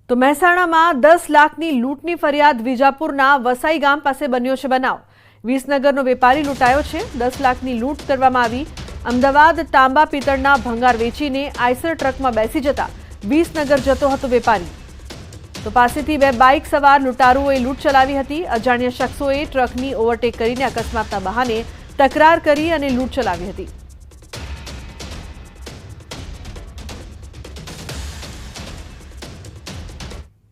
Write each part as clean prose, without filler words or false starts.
તો મહેસાણામાં 10 લાખની લૂંટની ફરિયાદ વિજાપુરના વસાઈ ગામ પાસે બન્યો છે બનાવ। વિસનગરનો વેપારી લૂંટાયો છે। 10 લાખની લૂંટ કરવામાં આવી। અમદાવાદ તાંબા પિત્તળના ભંગાર વેચીને આઈસર ટ્રકમાં બેસી જતા વિસનગર જતો હતો વેપારી। તો પાસેથી બે બાઇક સવાર લૂંટારુઓએ લૂંટ ચલાવી હતી। અજાણ્યા શખ્સોએ ટ્રકની ઓવરટેક કરીને અકસ્માતના બહાને તકરાર કરી અને લૂંટ ચલાવી હતી।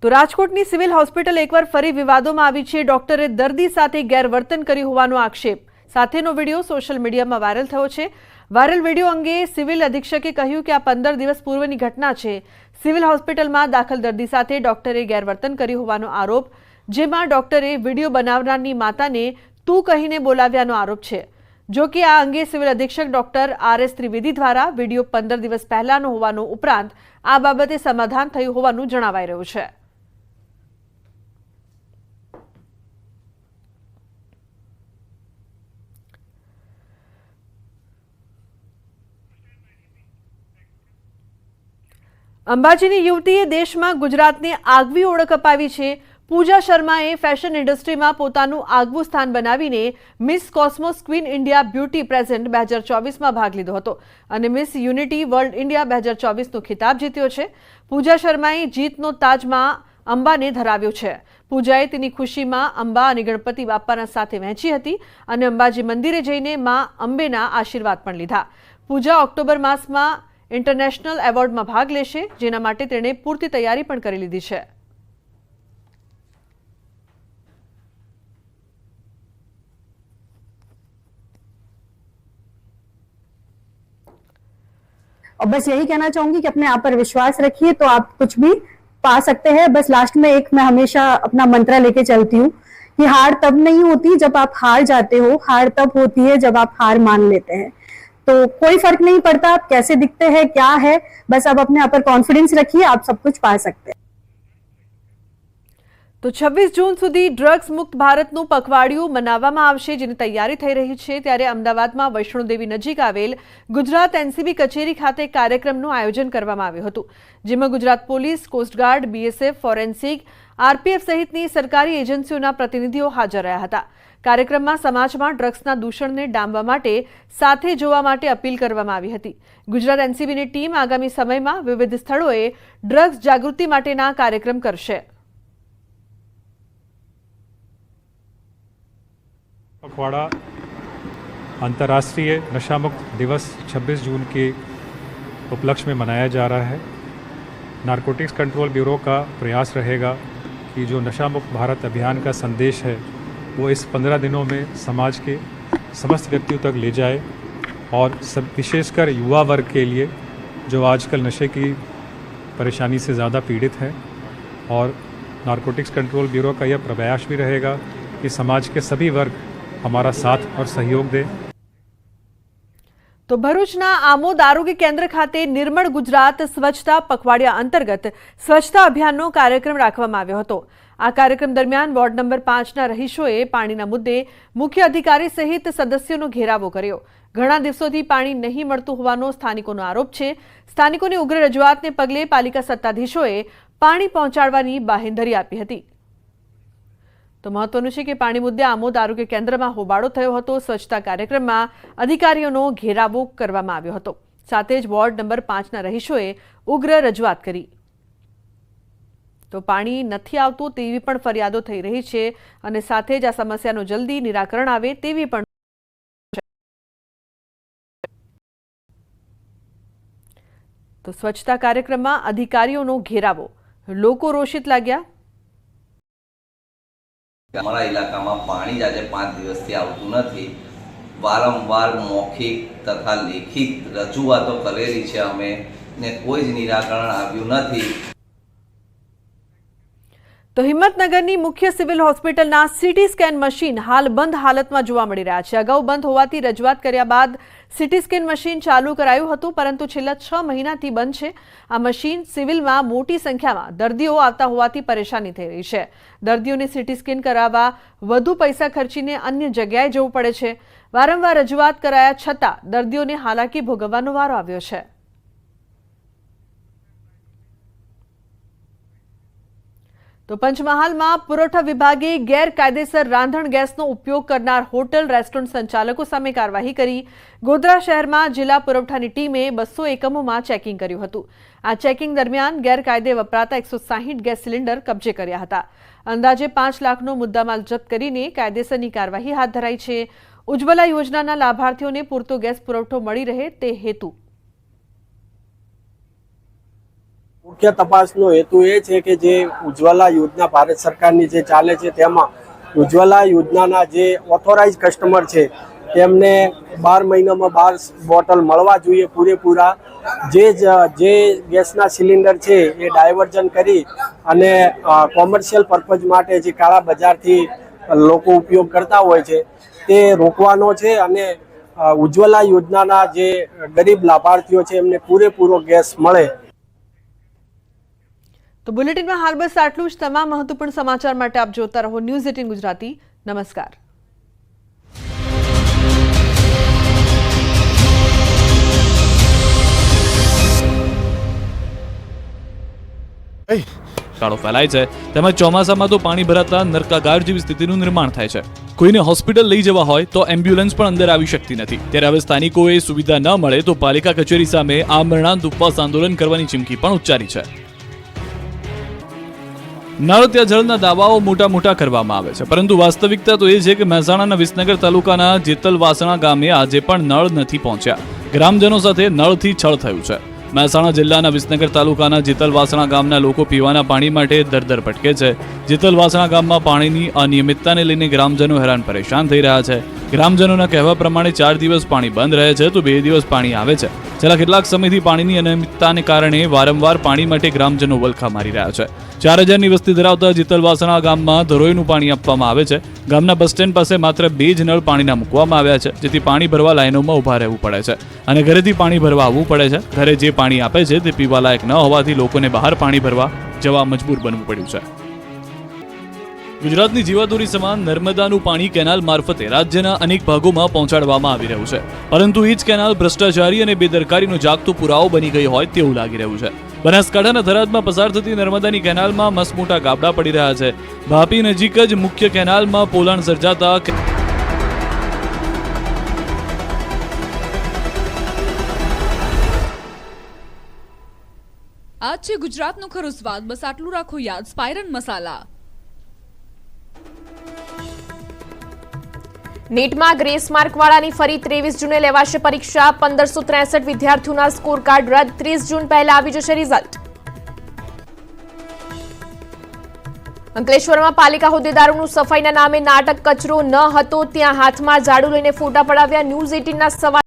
તો રાજકોટની સિવિલ હોસ્પિટલ એકવાર ફરી વિવાદોમાં આવી છે। ડોક્ટરે દર્દી સાથે ગેરવર્તન કર્યું હોવાનો આક્ષેપ સાથેનો વિડીયો સોશિયલ મીડિયામાં વાયરલ થયો છે। વાયરલ વિડીયો અંગે સિવિલ અધિક્ષકે કહ્યું કે આ 15 દિવસ પૂર્વની ઘટના છે। સિવિલ હોસ્પિટલમાં દાખલ દર્દી સાથે ડોક્ટરે ગેરવર્તન કર્યું હોવાનો આરોપ, જેમાં ડોક્ટરે વિડીયો બનાવનારની માતાને તું કહીને બોલાવ્યાનો આરોપ છે। જો કે આ અંગે સિવિલ અધિક્ષક ડોક્ટર RS ત્રિવેદી દ્વારા વિડીયો 15 દિવસ પહેલાનો હોવાનો ઉપરાંત આ બાબતે સમાધાન થયું હોવાનું જણાવાઈ રહ્યું છે। અંબાજીની યુવતીએ દેશમાં ગુજરાતને આગવી ઓળખ અપાવી છે। પૂજા શર્માએ ફેશન ઇન્ડસ્ટ્રીમાં પોતાનું આગવું સ્થાન બનાવીને Miss Cosmos Queen India beauty present 2024માં ભાગ લીધો હતો અને મિસ યુનિટી વર્લ્ડ ઇન્ડિયા 2024નો ખિતાબ જીત્યો છે। પૂજા શર્માએ જીતનો તાજમાં અંબાને ધરાવ્યો છે। પૂજાએ તેની ખુશીમાં અંબા અને ગણપતિ બાપ્પાના સાથે વહેંચી હતી અને અંબાજી મંદિરે જઈને માં અંબેના આશીર્વાદ પણ લીધા। પૂજા ઓક્ટોબર માસમાં इंटरनेशनल एवॉर्ड में भाग लेशे, जेना माटे तेणे पूर्ति तैयारी पण करी लीधी छे। और बस यही कहना चाहूंगी कि अपने आप पर विश्वास रखिए तो आप कुछ भी पा सकते हैं। बस लास्ट में एक मैं हमेशा अपना मंत्र लेके चलती हूँ कि हार तब नहीं होती जब आप हार जाते हो, हार तब होती है जब आप हार मान लेते हैं। तो कोई फर्क नहीं पड़ता आप कैसे दिखते हैं, क्या है, बस आप अपने आप पर कॉन्फिडेंस रखिए, आप सब कुछ पा सकते हैं। तो 26 जून सुधी ड्रग्स मुक्त भारतનું પખવાડિયું મનાવવામાં આવશે, જેની તૈયારી થઈ રહી છે। ત્યારે અમદાવાદમાં વૈષ્ણોદેવી નજીક આવેલ ગુજરાત NCB કચેરી ખાતે કાર્યક્રમનું આયોજન કરવામાં આવ્યું હતું, જેમાં Gujarat police, coast guard, BSF, forensic, RPF સહિતની સરકારી એજન્સીઓના પ્રતિનિધિઓ હાજર રહ્યા હતા। કાર્યક્રમમાં સમાજમાં ડ્રગ્સના દૂષણને ડામવા માટે સાથે જોવા માટે અપીલ કરવામાં આવી હતી। ગુજરાત NCBની ટીમ આગામી સમયમાં વિવિધ સ્થળોએ ડ્રગ્સ જાગૃતિ માટેના કાર્યક્રમ કરશે। पखवाड़ा अंतर्राष्ट्रीय नशा मुक्त दिवस 26 जून के उपलक्ष्य में मनाया जा रहा है। नारकोटिक्स कंट्रोल ब्यूरो का प्रयास रहेगा कि जो नशा मुक्त भारत अभियान का संदेश है वो इस 15 दिनों में समाज के समस्त व्यक्तियों तक ले जाए और सब विशेषकर युवा वर्ग के लिए जो आजकल नशे की परेशानी से ज़्यादा पीड़ित हैं, और नारकोटिक्स कंट्रोल ब्यूरो का यह प्रयास भी रहेगा कि समाज के सभी वर्ग हमारा साथ और सहयोग दे। तो भरूचना आमोद आरोग्य केन्द्र खाते निर्मल गुजरात स्वच्छता पखवाडिया अंतर्गत स्वच्छता अभियानનો કાર્યક્રમ રાખવામાં આવ્યો હતો। આ કાર્યક્રમ દરમિયાન વોર્ડ નંબર 5ના રહીશોએ પાણીના મુદ્દે મુખ્ય અધિકારી સહિત સદસ્યોનો ઘેરાવો કર્યો। ઘણા દિવસોથી પાણી નહીં મળતું હોવાનો સ્થાનિકોનો આરોપ છે। સ્થાનિકોની ઉગ્ર રજૂઆતને પગલે પાલિકા સત્તાધીશોએ પાણી પહોંચાડવાની બાહેંધરી આપી હતી। તો મહત્વનું છે કે પાણી મુદ્દે આમોદ આરોગ્ય કેન્દ્રમાં હોબાળો થયો હતો। સ્વચ્છતા કાર્યક્રમમાં અધિકારીઓનો ઘેરાવો કરવામાં આવ્યો હતો। સાથે જ વોર્ડ નંબર 5ના રહીશોએ ઉગ્ર રજૂઆત કરી। તો પાણી નથી આવતું તેવી પણ ફરિયાદો થઈ રહી છે અને સાથે જ આ સમસ્યાનું જલ્દી નિરાકરણ આવે તેવી પણ। તો સ્વચ્છતા કાર્યક્રમમાં અધિકારીઓનો ઘેરાવો, લોકો રોષિત लाग्या। અમારા ઇલાકામાં પાણી જ આજે 5 દિવસથી આવતું નથી। વારંવાર મૌખિક તથા લેખિત રજૂઆતો કરેલી છે અમે, ને કોઈ જ નિરાકરણ આવ્યું નથી। તો હિંમતનગરની મુખ્ય સિવિલ હોસ્પિટલના સીટી સ્કેન મશીન હાલ બંધ હાલતમાં જોવા મળી રહ્યા છે। અગાઉ બંધ હોવાથી રજૂઆત કર્યા બાદ સીટી સ્કેન મશીન ચાલુ કરાયું હતું, પરંતુ છેલ્લા 6 મહિનાથી બંધ છે। આ મશીન સિવિલમાં મોટી સંખ્યામાં દર્દીઓ આવતા હોવાથી પરેશાની થઈ રહી છે। દર્દીઓને સીટી સ્કેન કરાવવા વધુ પૈસા ખર્ચીને અન્ય જગ્યાએ જવું પડે છે। વારંવાર રજૂઆત કરાયા છતાં દર્દીઓને હાલાકી ભોગવવાનો વારો આવ્યો છે। તો પંચમહાલમાં પુરવઠા વિભાગે ગેરકાયદેસર રાંધણ ગેસનો ઉપયોગ કરનાર હોટલ રેસ્ટોરન્ટ સંચાલકો સામે કાર્યવાહી કરી. ગોધરા શહેરમાં જિલ્લા પુરવઠાની ટીમે 200 એકમોમાં ચેકિંગ કર્યું હતું. આ ચેકિંગ દરમિયાન ગેરકાયદે વપરાતા 160 ગેસ સિલિન્ડર કબજે કર્યા હતા. અંદાજે 5 લાખનો મુદ્દામાલ જપ્ત કરીને કાયદેસરની કાર્યવાહી હાથ ધરાઈ છે. ઉજ્જવલા યોજનાના લાભાર્થીઓને પૂરતો ગેસ પુરવઠો મળી રહે તે હેતુ મુખ્ય તપાસનો હેતુ એ છે કે જે ઉજ્જવલા યોજના ભારત સરકારની જે ચાલે છે તેમાં ઉજ્જવલા યોજનાના જે ઓથોરાઇઝ કસ્ટમર છે તેમને 12 મહિનામાં 12 બોટલ મળવા જોઈએ પૂરેપૂરા. જે ગેસના સિલિન્ડર છે એ ડાયવર્ઝન કરી અને કોમર્શિયલ પર્પઝ માટે જે કાળા બજારથી લોકો ઉપયોગ કરતા હોય છે તે રોકવાનો છે અને ઉજ્જવલા યોજનાના જે ગરીબ લાભાર્થીઓ છે એમને પૂરેપૂરો ગેસ મળે. તો બુલેટિનમાં હાલ બસ આટલું જ. તમામ મહત્વપૂર્ણ સમાચાર માટે આપ જોતા રહો ન્યૂઝ 18 ગુજરાતી. નમસ્કાર. કાળો ફેલાય છે તેમજ ચોમાસામાં તો પાણી ભરાતા નરકાગાર જેવી સ્થિતિનું નિર્માણ થાય છે. કોઈને હોસ્પિટલ લઈ જવા હોય તો એમ્બ્યુલન્સ પણ અંદર આવી શકતી નથી. ત્યારે હવે સ્થાનિકોએ સુવિધા ન મળે તો પાલિકા કચેરી સામે આમરણાંત ઉપવાસ આંદોલન કરવાની ચીમકી પણ ઉચ્ચારી છે. નળ ત્યાં જળના દાવાઓ મોટા કરવામાં આવે છે, પરંતુ વાસ્તવિકતા તો એ છે કે મહેસાણાના વિસનગર તાલુકાના જેતલવાસણા ગામે આજે પણ નળ નથી પહોંચ્યા. ગ્રામજનો સાથે નળથી છળ થયું છે. મહેસાણા જિલ્લાના વિસનગર તાલુકાના જેતલવાસણા ગામના લોકો પીવાના પાણી માટે દર ભટકે છે. જેતલવાસણા ગામમાં પાણીની અનિયમિતતાને લઈને ગ્રામજનો હેરાન પરેશાન થઈ રહ્યા છે. ગ્રામજનોના કહેવા પ્રમાણે 4 દિવસ પાણી બંધ રહે છે તો 2 દિવસ પાણી આવે છે. છેલ્લા કેટલાક સમયથી પાણીની અનિયમિતતાને કારણે વારંવાર પાણી માટે ગ્રામજનો વલખા મારી રહ્યા છે. 4000ની વસ્તી ધરાવતા જેતલવાસણા ગામમાં ધરોઈનું પાણી આપવામાં આવે છે. ગામના બસ સ્ટેન્ડ પાસે માત્ર 2 જ નળ પાણીના મૂકવામાં આવ્યા છે, જેથી પાણી ભરવા લાઈનોમાં ઊભા રહેવું પડે છે અને ઘરેથી પાણી ભરવા આવવું પડે છે. ઘરે જે પાણી આપે છે તે પીવાલાયક ન હોવાથી લોકોને બહાર પાણી ભરવા જવા મજબૂર બનવું પડ્યું છે. ગુજરાતની જીવાદોરી સમાન નર્મદાનું પાણી કેનાલ મારફતે રાજ્યના અનેક ભાગોમાં પહોંચાડવામાં આવી રહ્યું છે, પરંતુ એ જ કેનાલ ભ્રષ્ટાચારી અને બેદરકારીનો જાગતો પુરાવો બની ગઈ હોય તેવું લાગી રહ્યું છે. બનાસકાંઠાના થરાદમાં પસાર થતી નર્મદાની કેનાલમાં મસમોટા ગાબડા પડી રહ્યા છે. વાપી નજીક જ મુખ્ય કેનાલમાં પોલાણ સર્જાતા આ છે ગુજરાતનો ખરો સ્વાદ. બસ આટલું રાખો યાદ. સ્પાયરન મસાલા. નીટમાં ગ્રેસ માર્ક વાળાની ફરી 23 જૂને લેવાશે પરીક્ષા. 1563 વિદ્યાર્થીઓના સ્કોર કાર્ડ રદ. 30 જૂન પહેલા આવી જશે રિઝલ્ટ. અંકલેશ્વરમાં પાલિકા હોદ્દેદારોનું સફાઈના નામે નાટક. કચરો ન હતો ત્યાં હાથમાં ઝાડુ લઈને ફોટા પડાવ્યા. ન્યૂઝ 18ના સવાલ